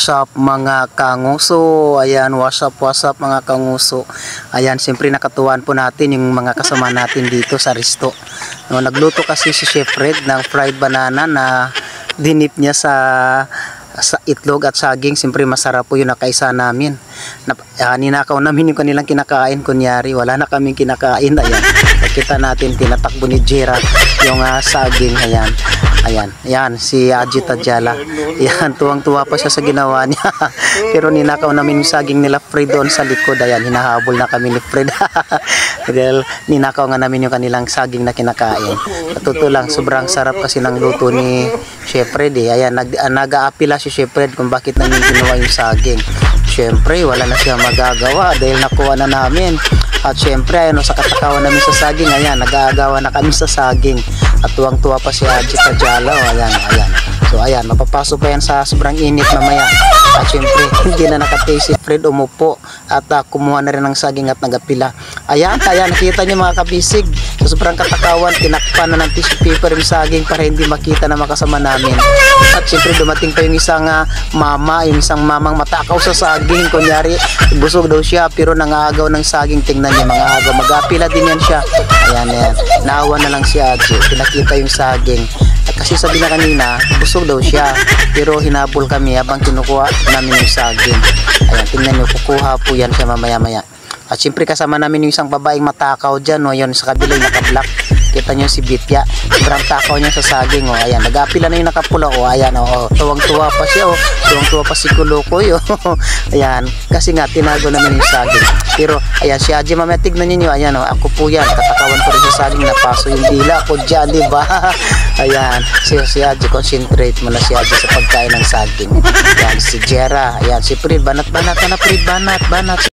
What's up mga kanguso? Ayan, what's up mga kanguso? Ayan, siyempre nakatuwan po natin yung mga kasama natin dito sa resto. No, nagluto kasi si Chef Fred ng fried banana na dinip niya sa itlog at saging. Siyempre masarap po yung nakaisa namin. Ninakaw namin yung kanilang kinakain. Kunyari, wala na kaming kinakain. Ayan, nakita natin tinatakbo ni Jera yung saging. Ayan, si Ajit Adjala. Ayan, tuwang-tuwa pa siya sa ginawa niya. Pero ninakaw namin yung saging nila Fred doon sa likod. Ayan, hinahabol na kami ni Fred. Dahil ninakaw nga namin yung kanilang saging na kinakain. Natuto lang, sobrang sarap kasi ng luto ni Chef Fred eh. Ayan, nag-aapila si Chef Fred kung bakit namin ginawa yung saging. Siyempre, wala na siya magagawa dahil nakuha na namin. At syempre, ayun, sa katakawan namin sa saging, ayan, nag-aagawa na kami sa saging. At tuwang-tuwa pa si Ajit Adjala. Ayan. So, ayan, mapapasok pa yan sa sobrang init mamaya. At syempre, hindi na nakataste si Fred, umupo. At kumuha na rin ng saging at nagapila. Ayan, nakita niyo mga kabisig. Sa sobrang katakawan, tinakpan na ng tissue paper yung saging para hindi makita na makasama namin. At syempre, dumating pa yung isang mamang matakaw sa saging. Kunyari, busog daw siya, pero nangaagaw ng saging. Tingnan niya, mga agaw. Mag-apila din yan siya. Ayan. Naawa na lang si Ajit. Pinakita yung saging. At kasi sabi na kanina, busog daw siya. Pero hinabol kami habang kinukuha namin yung saging. Ayan, tingnan niyo, kukuha po yan siya mamaya-maya. At syempre kasama namin yung isang babaeng matakaw dyan. O, yun, sa kabila yung naka-black. Kita nyo si Bitya. Sobrang takaw niya sa saging. O, ayan, nag-apila na yung nakapula. O, ayan, o, tuwang-tuwa pa siya. O, tuwang-tuwa pa si Kulukoy. O, ayan, kasi nga, tinago namin yung saging. Pero, ayan, si Ajit, mamaya tignan nyo. Ayan, o, ako po yan. Katakawan ko rin sa saging. Napaso yung dila ko dyan, diba? Ayan, si Ajit, concentrate mo na si Ajit sa pagkain ng saging. Ayan, si Jera. Ayan, si Fred, banat-banat na Fred, banat.